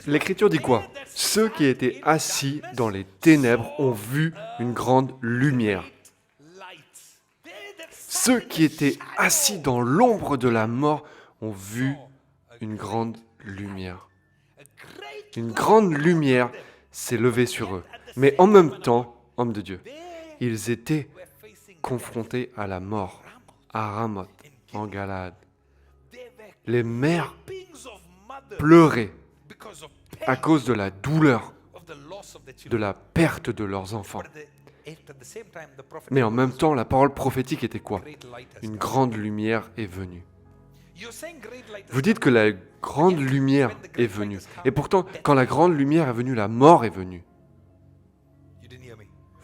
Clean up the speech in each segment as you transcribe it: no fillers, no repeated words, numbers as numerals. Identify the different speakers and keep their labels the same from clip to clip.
Speaker 1: L'Écriture dit quoi? Ceux qui étaient assis dans les ténèbres ont vu une grande lumière. Ceux qui étaient assis dans l'ombre de la mort ont vu une grande lumière. Une grande lumière s'est levée sur eux. Mais en même temps, hommes de Dieu, ils étaient confrontés à la mort, à Ramoth, en Galade. Les mères pleuraient à cause de la douleur, de la perte de leurs enfants. Mais en même temps, la parole prophétique était quoi? Une grande lumière est venue. Vous dites que la grande lumière est venue. Et pourtant, quand la grande lumière est venue, la mort est venue.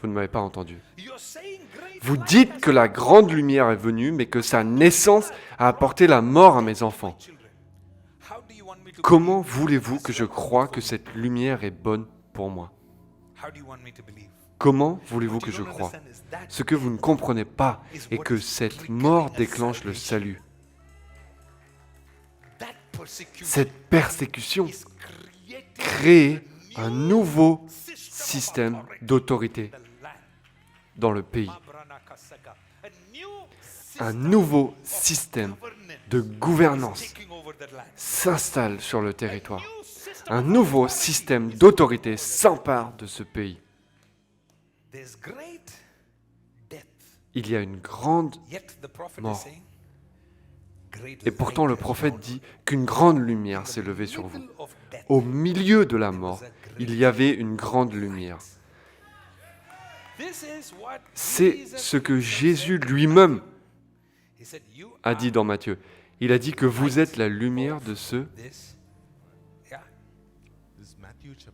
Speaker 1: Vous ne m'avez pas entendu. Vous dites que la grande lumière est venue, mais que sa naissance a apporté la mort à mes enfants. Comment voulez-vous que je croie que cette lumière est bonne pour moi? Comment voulez-vous que je croie? Ce que vous ne comprenez pas est que cette mort déclenche le salut. Cette persécution crée un nouveau système d'autorité dans le pays. Un nouveau système de gouvernance s'installe sur le territoire. Un nouveau système d'autorité s'empare de ce pays. Il y a une grande mort. Et pourtant, le prophète dit qu'une grande lumière s'est levée sur vous. Au milieu de la mort, il y avait une grande lumière. C'est ce que Jésus lui-même a dit dans Matthieu. Il a dit que vous êtes la lumière de ce...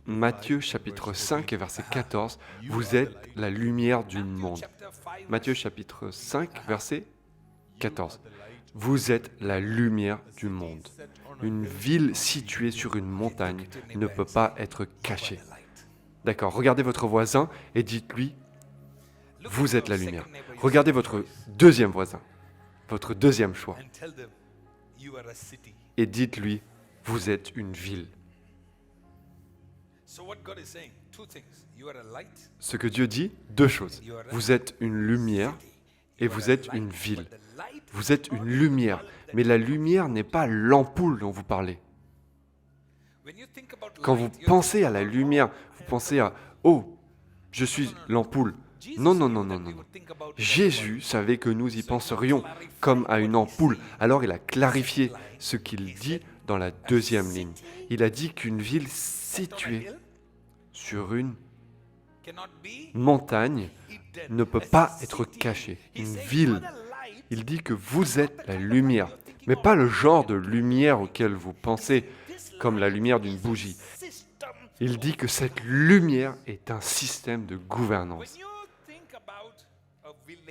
Speaker 1: Matthieu chapitre 5 et verset 14, vous êtes la lumière du monde. Matthieu chapitre 5 verset 14. Vous êtes la lumière du monde. Une ville située sur une montagne ne peut pas être cachée. D'accord, regardez votre voisin et dites-lui, vous êtes la lumière. Regardez votre deuxième voisin, votre deuxième choix, et dites-lui, vous êtes une ville. Ce que Dieu dit, deux choses. Vous êtes une lumière et vous êtes une ville. Vous êtes une lumière, mais la lumière n'est pas l'ampoule dont vous parlez. Quand vous pensez à la lumière, vous pensez à « Oh, je suis l'ampoule ». Non, non, non, non, non. Jésus savait que nous y penserions comme à une ampoule. Alors il a clarifié ce qu'il dit dans la deuxième ligne. Il a dit qu'une ville située sur une montagne ne peut pas être cachée. Une ville, il dit que vous êtes la lumière, mais pas le genre de lumière auquel vous pensez, comme la lumière d'une bougie. Il dit que cette lumière est un système de gouvernance.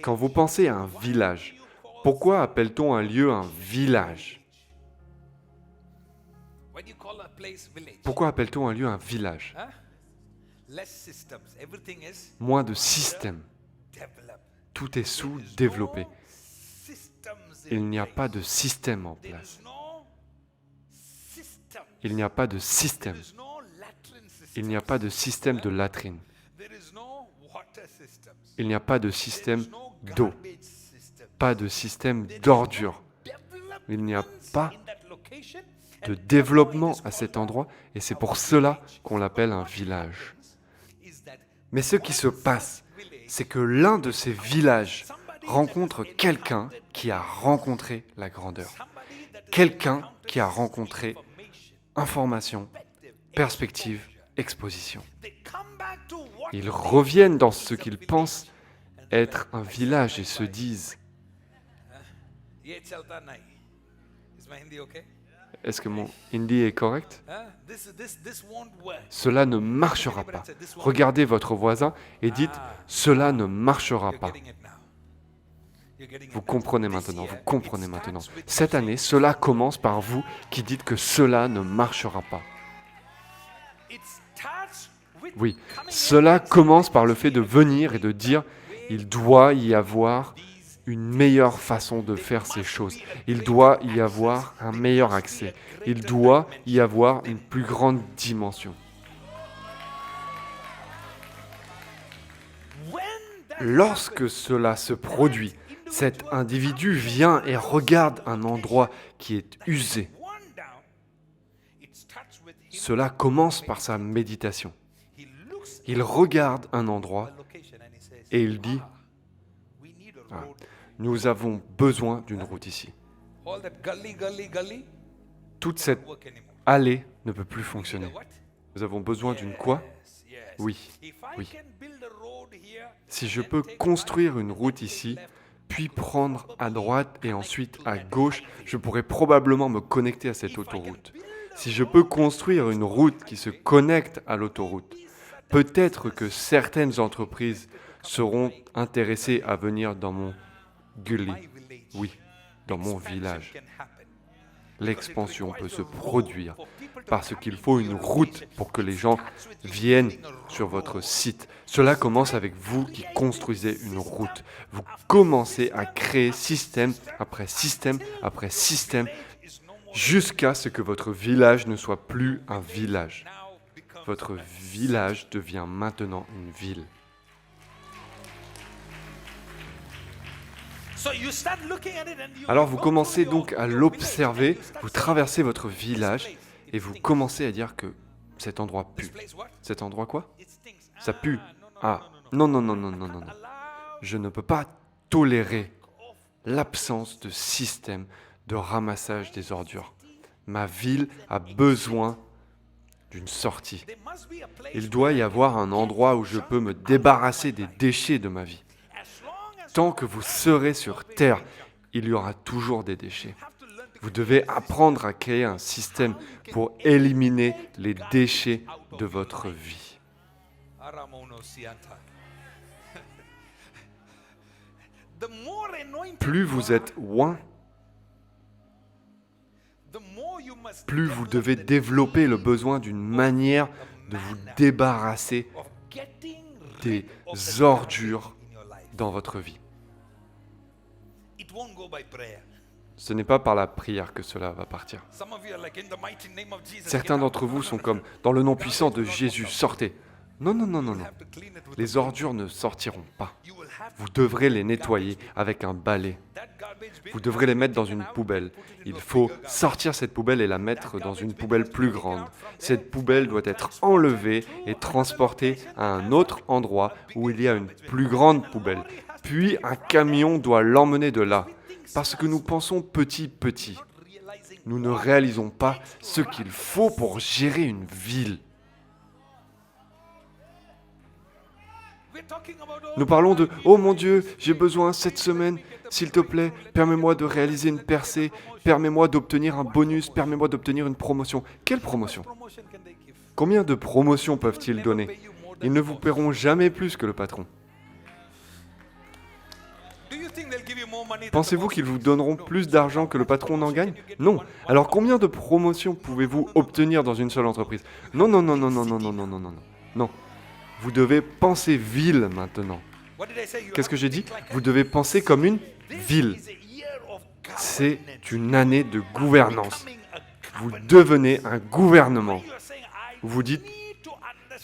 Speaker 1: Quand vous pensez à un village, pourquoi appelle-t-on un lieu un village? Pourquoi appelle-t-on un lieu un village? Moins de systèmes. Tout est sous-développé. Il n'y a pas de système en place. Il n'y a pas de système. Il n'y a pas de système de latrine. Il n'y a pas de système d'eau. Pas de système d'ordure. Il n'y a pas de développement à cet endroit et c'est pour cela qu'on l'appelle un village. Mais ce qui se passe, c'est que l'un de ces villages rencontre quelqu'un qui a rencontré la grandeur. Quelqu'un qui a rencontré information, perspective, exposition. Ils reviennent dans ce qu'ils pensent être un village et se disent « Est-ce que mon hindi est correct? Cela ne marchera pas. » Regardez votre voisin et dites « Cela ne marchera pas. » Vous comprenez maintenant, vous comprenez maintenant. Cette année, cela commence par vous qui dites que cela ne marchera pas. Oui, cela commence par le fait de venir et de dire il doit y avoir une meilleure façon de faire ces choses. Il doit y avoir un meilleur accès. Il doit y avoir une plus grande dimension. Lorsque cela se produit, cet individu vient et regarde un endroit qui est usé. Cela commence par sa méditation. Il regarde un endroit et il dit « Ah, nous avons besoin d'une route ici. » Toute cette allée ne peut plus fonctionner. Nous avons besoin d'une quoi ? Oui, oui. Si je peux construire une route ici, puis prendre à droite et ensuite à gauche, je pourrais probablement me connecter à cette autoroute. Si je peux construire une route qui se connecte à l'autoroute, peut-être que certaines entreprises seront intéressées à venir dans mon gully, oui, dans mon village. L'expansion peut se produire parce qu'il faut une route pour que les gens viennent sur votre site. Cela commence avec vous qui construisez une route. Vous commencez à créer système après système après système jusqu'à ce que votre village ne soit plus un village. Votre village devient maintenant une ville. Alors vous commencez donc à l'observer, vous traversez votre village et vous commencez à dire que cet endroit pue. Cet endroit quoi ? Ça pue. Ah, non, non, non, non, non, non, non. Je ne peux pas tolérer l'absence de système de ramassage des ordures. Ma ville a besoin d'une sortie. Il doit y avoir un endroit où je peux me débarrasser des déchets de ma vie. Tant que vous serez sur Terre, il y aura toujours des déchets. Vous devez apprendre à créer un système pour éliminer les déchets de votre vie. Plus vous êtes loin, plus vous devez développer le besoin d'une manière de vous débarrasser des ordures dans votre vie. Ce n'est pas par la prière que cela va partir. Certains d'entre vous sont comme, dans le nom puissant de Jésus, sortez. Non, non, non, non, non. Les ordures ne sortiront pas. Vous devrez les nettoyer avec un balai. Vous devrez les mettre dans une poubelle. Il faut sortir cette poubelle et la mettre dans une poubelle plus grande. Cette poubelle doit être enlevée et transportée à un autre endroit où il y a une plus grande poubelle. Puis un camion doit l'emmener de là. Parce que nous pensons petit. Nous ne réalisons pas ce qu'il faut pour gérer une ville. Nous parlons de « Oh mon Dieu, j'ai besoin cette semaine, s'il te plaît, permets-moi de réaliser une percée, permets-moi d'obtenir un bonus, permets-moi d'obtenir une promotion. » Quelle promotion ? Combien de promotions peuvent-ils donner ? Ils ne vous paieront jamais plus que le patron. Pensez-vous qu'ils vous donneront plus d'argent que le patron n'en gagne ? Non. Alors combien de promotions pouvez-vous obtenir dans une seule entreprise ? Non, non, non, non, non, non, non, non, non, non, non. Vous devez penser ville maintenant. Qu'est-ce que j'ai dit ? Vous devez penser comme une ville. C'est une année de gouvernance. Vous devenez un gouvernement. Vous vous dites,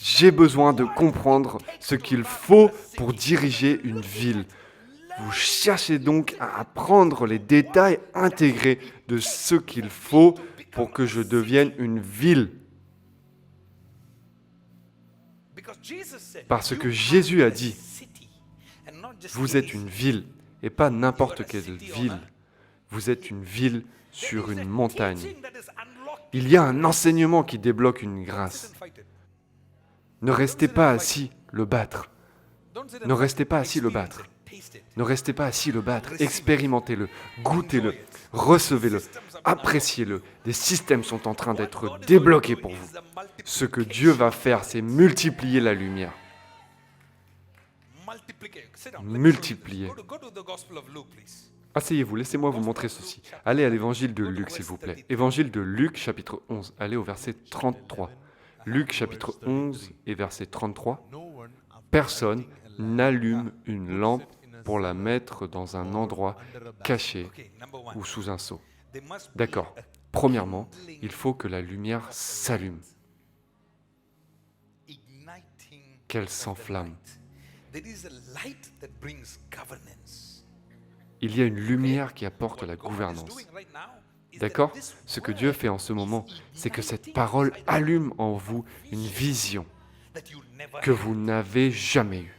Speaker 1: j'ai besoin de comprendre ce qu'il faut pour diriger une ville. Vous cherchez donc à apprendre les détails intégrés de ce qu'il faut pour que je devienne une ville. Parce que Jésus a dit, vous êtes une ville, et pas n'importe quelle ville. Vous êtes une ville sur une montagne. Il y a un enseignement qui débloque une grâce. Ne restez pas assis le battre. Ne restez pas assis le battre. Ne restez pas assis le battre. Expérimentez-le, goûtez-le, recevez-le, appréciez-le. Des systèmes sont en train d'être débloqués pour vous. Ce que Dieu va faire, c'est multiplier la lumière. Multiplier. Asseyez-vous, laissez-moi vous montrer ceci. Allez à l'évangile de Luc, s'il vous plaît. Évangile de Luc, chapitre 11. Allez au verset 33. Luc, chapitre 11 et verset 33. Personne n'allume une lampe pour la mettre dans un endroit caché ou sous un seau. D'accord. Premièrement, il faut que la lumière s'allume, qu'elle s'enflamme. Il y a une lumière qui apporte la gouvernance. D'accord? Ce que Dieu fait en ce moment, c'est que cette parole allume en vous une vision que vous n'avez jamais eue.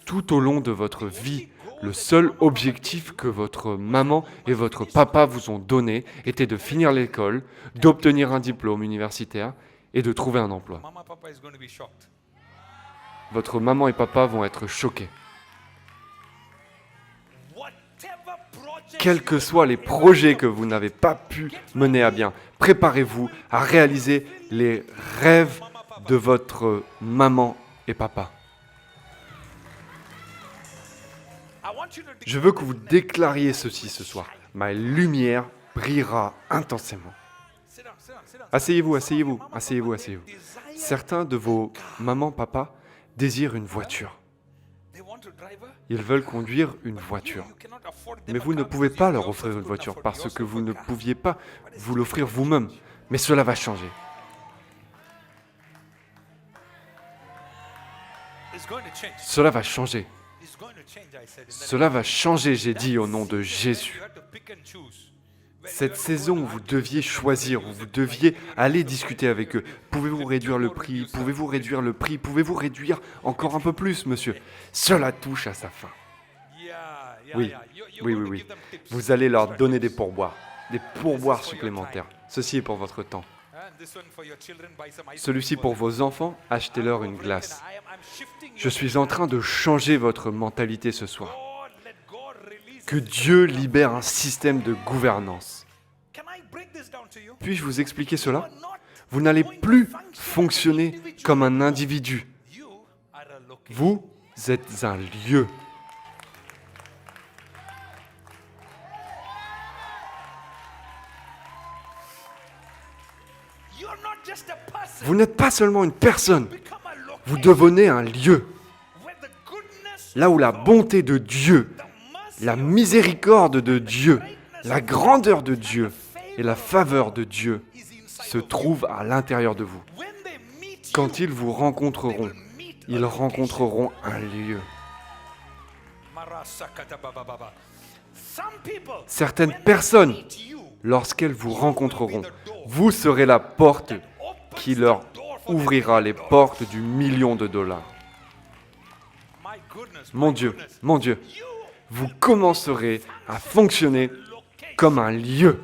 Speaker 1: Tout au long de votre vie, le seul objectif que votre maman et votre papa vous ont donné était de finir l'école, d'obtenir un diplôme universitaire et de trouver un emploi. Votre maman et papa vont être choqués. Quels que soient les projets que vous n'avez pas pu mener à bien, préparez-vous à réaliser les rêves de votre maman et papa. Je veux que vous déclariez ceci ce soir. Ma lumière brillera intensément. Asseyez-vous, asseyez-vous, asseyez-vous, asseyez-vous. Certains de vos mamans, papas désirent une voiture. Ils veulent conduire une voiture. Mais vous ne pouvez pas leur offrir une voiture parce que vous ne pouviez pas vous l'offrir vous-même. Mais cela va changer. Cela va changer. Cela va changer, j'ai dit, au nom de Jésus. Cette saison où vous deviez choisir, où vous deviez aller discuter avec eux. Pouvez-vous réduire le prix? Pouvez-vous réduire le prix? Pouvez-vous réduire encore un peu plus, monsieur? Cela touche à sa fin. Oui, oui, oui, oui. Vous allez leur donner des pourboires supplémentaires. Ceci est pour votre temps. Celui-ci pour vos enfants, achetez-leur une glace. Je suis en train de changer votre mentalité ce soir. Que Dieu libère un système de gouvernance. Puis-je vous expliquer cela? Vous n'allez plus fonctionner comme un individu. Vous êtes un lieu. Vous n'êtes pas seulement une personne. Vous devenez un lieu. Là où la bonté de Dieu, la miséricorde de Dieu, la grandeur de Dieu et la faveur de Dieu se trouvent à l'intérieur de vous. Quand ils vous rencontreront, ils rencontreront un lieu. Certaines personnes, lorsqu'elles vous rencontreront, vous serez la porte qui leur ouvrira les portes du million de dollars. Mon Dieu, vous commencerez à fonctionner comme un lieu.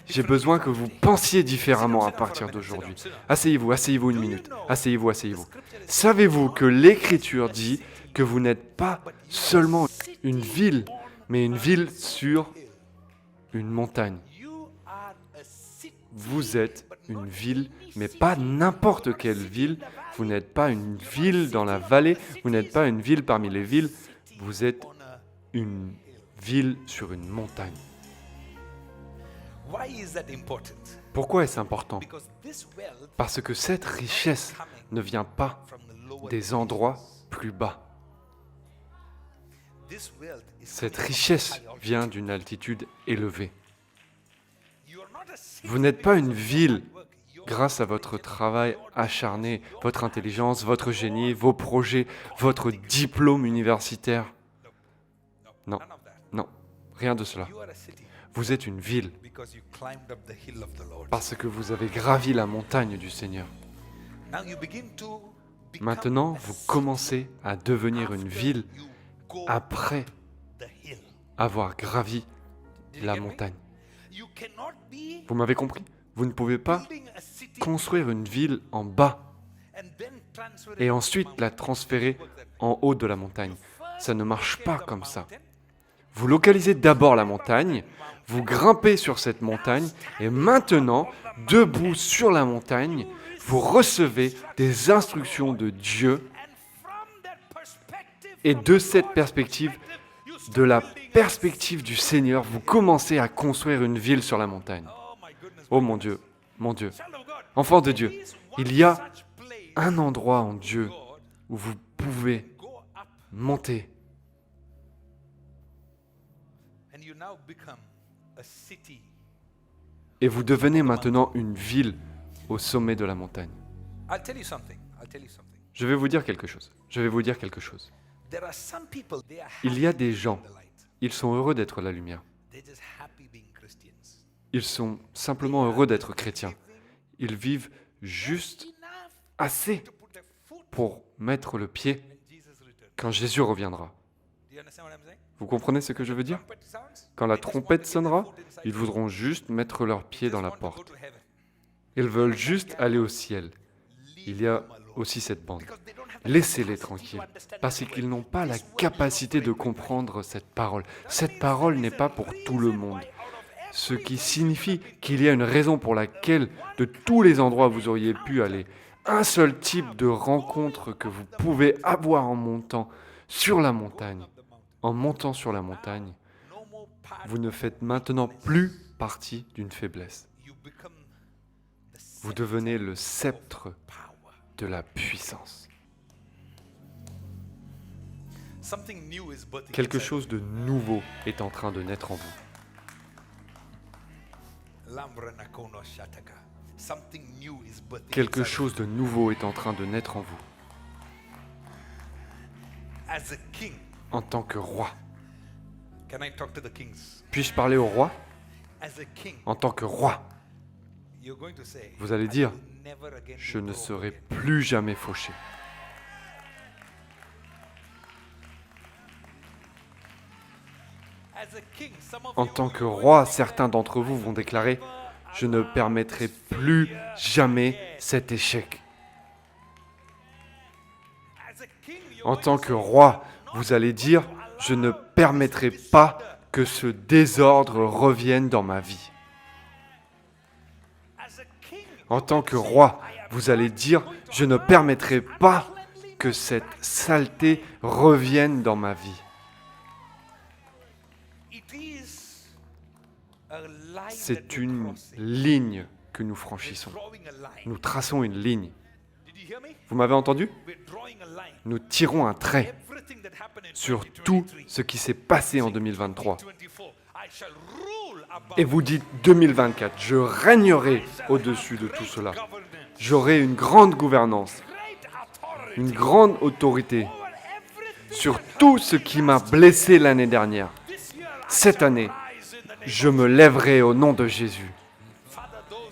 Speaker 1: J'ai besoin que vous pensiez différemment à partir d'aujourd'hui. Asseyez-vous, asseyez-vous une minute. Asseyez-vous, asseyez-vous. Savez-vous que l'Écriture dit que vous n'êtes pas seulement une ville, mais une ville sur une montagne. Vous êtes une ville, mais pas n'importe quelle ville. Vous n'êtes pas une ville dans la vallée, vous n'êtes pas une ville parmi les villes. Vous êtes une ville sur une montagne. Pourquoi est-ce important? Parce que cette richesse ne vient pas des endroits plus bas. Cette richesse vient d'une altitude élevée. Vous n'êtes pas une ville grâce à votre travail acharné, votre intelligence, votre génie, vos projets, votre diplôme universitaire. Non, non, rien de cela. Vous êtes une ville parce que vous avez gravi la montagne du Seigneur. Maintenant, vous commencez à devenir une ville après avoir gravi la montagne. Vous m'avez compris? Vous ne pouvez pas construire une ville en bas et ensuite la transférer en haut de la montagne. Ça ne marche pas comme ça. Vous localisez d'abord la montagne, vous grimpez sur cette montagne et maintenant, debout sur la montagne, vous recevez des instructions de Dieu et de cette perspective, de la perspective du Seigneur, vous commencez à construire une ville sur la montagne. Oh mon Dieu, enfant de Dieu, il y a un endroit en Dieu où vous pouvez monter. Et vous devenez maintenant une ville au sommet de la montagne. Je vais vous dire quelque chose. Il y a des gens, ils sont heureux d'être la lumière. Ils sont simplement heureux d'être chrétiens. Ils vivent juste assez pour mettre le pied quand Jésus reviendra. Vous comprenez ce que je veux dire? Quand la trompette sonnera, ils voudront juste mettre leur pied dans la porte. Ils veulent juste aller au ciel. Il y a aussi cette bande. Laissez-les tranquilles, parce qu'ils n'ont pas la capacité de comprendre cette parole. Cette parole n'est pas pour tout le monde. Ce qui signifie qu'il y a une raison pour laquelle, de tous les endroits où vous auriez pu aller, un seul type de rencontre que vous pouvez avoir en montant sur la montagne. En montant sur la montagne, vous ne faites maintenant plus partie d'une faiblesse. Vous devenez le sceptre de la puissance. Quelque chose de nouveau est en train de naître en vous. Quelque chose de nouveau est en train de naître en vous. En tant que roi. Puis-je parler au roi? En tant que roi. Vous allez dire, je ne serai plus jamais fauché. En tant que roi, certains d'entre vous vont déclarer, je ne permettrai plus jamais cet échec. En tant que roi, vous allez dire, je ne permettrai pas que ce désordre revienne dans ma vie. En tant que roi, vous allez dire, je ne permettrai pas que cette saleté revienne dans ma vie. C'est une ligne que nous franchissons. Nous traçons une ligne. Vous m'avez entendu? Nous tirons un trait sur tout ce qui s'est passé en 2023. Et vous dites 2024, je régnerai au-dessus de tout cela. J'aurai une grande gouvernance, une grande autorité sur tout ce qui m'a blessé l'année dernière. Cette année, je me lèverai au nom de Jésus.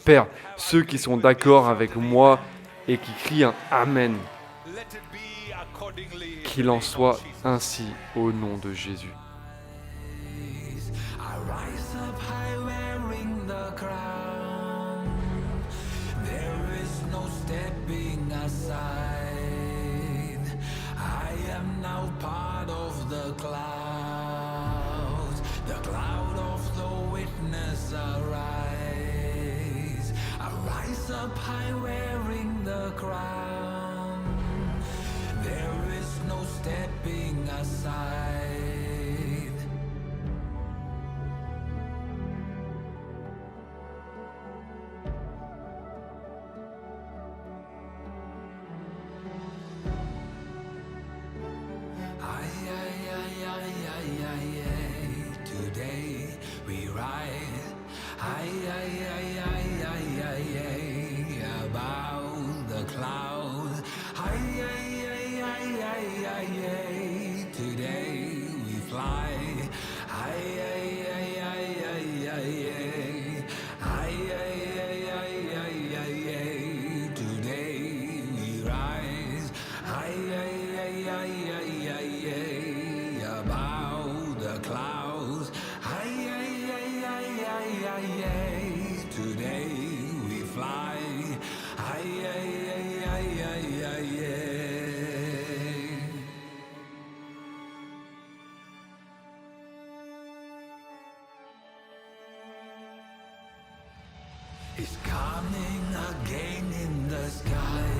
Speaker 1: Père, ceux qui sont d'accord avec moi et qui crient un Amen, qu'il en soit ainsi au nom de Jésus.
Speaker 2: Up high wearing the crown. There is no stepping aside. Today we ride. About the cloud. Today we fly. Today we rise. About the clouds. Today we fly. It's coming again in the sky.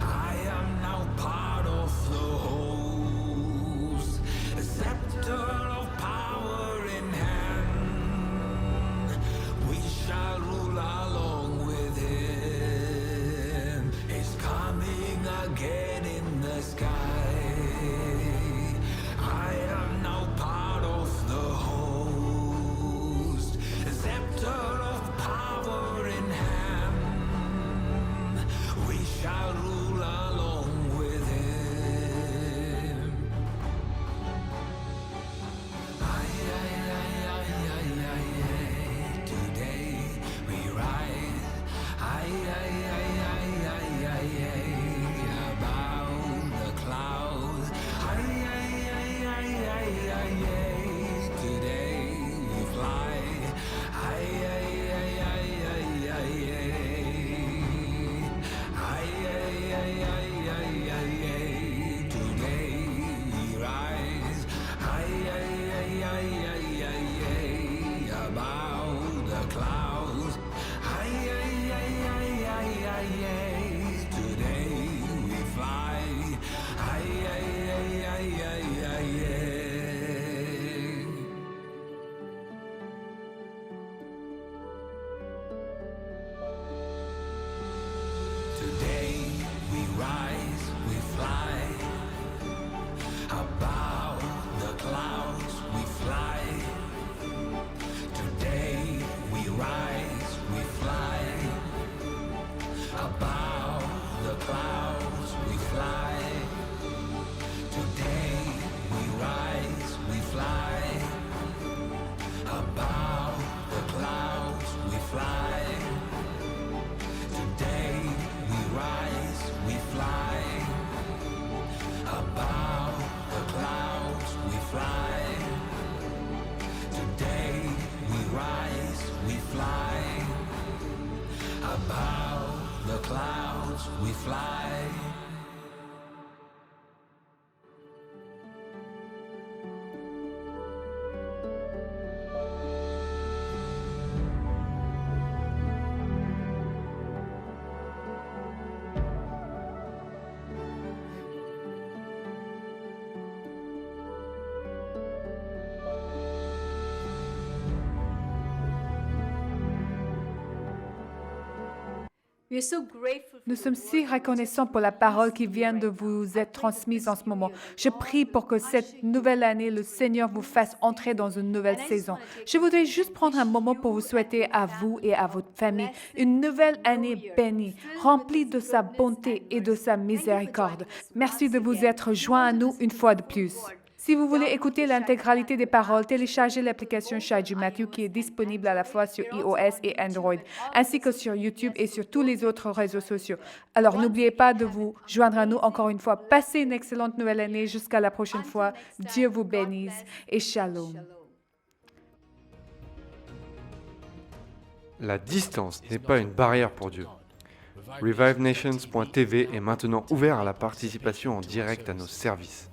Speaker 2: I am now part of the host, a scepter of power in hand. We shall rule along with him. It's coming again. fly. Today we rise, we fly. Above the clouds we fly. Today we rise, we fly. Above the clouds we fly.
Speaker 3: Nous sommes si reconnaissants pour la parole qui vient de vous être transmise en ce moment. Je prie pour que cette nouvelle année, le Seigneur vous fasse entrer dans une nouvelle saison. Je voudrais juste prendre un moment pour vous souhaiter à vous et à votre famille une nouvelle année bénie, remplie de sa bonté et de sa miséricorde. Merci de vous être joints à nous une fois de plus. Si vous voulez écouter l'intégralité des paroles, téléchargez l'application Chai du Matthew qui est disponible à la fois sur iOS et Android, ainsi que sur YouTube et sur tous les autres réseaux sociaux. Alors n'oubliez pas de vous joindre à nous encore une fois. Passez une excellente nouvelle année. Jusqu'à la prochaine fois. Dieu vous bénisse et shalom.
Speaker 1: La distance n'est pas une barrière pour Dieu. ReviveNations.tv est maintenant ouvert à la participation en direct à nos services.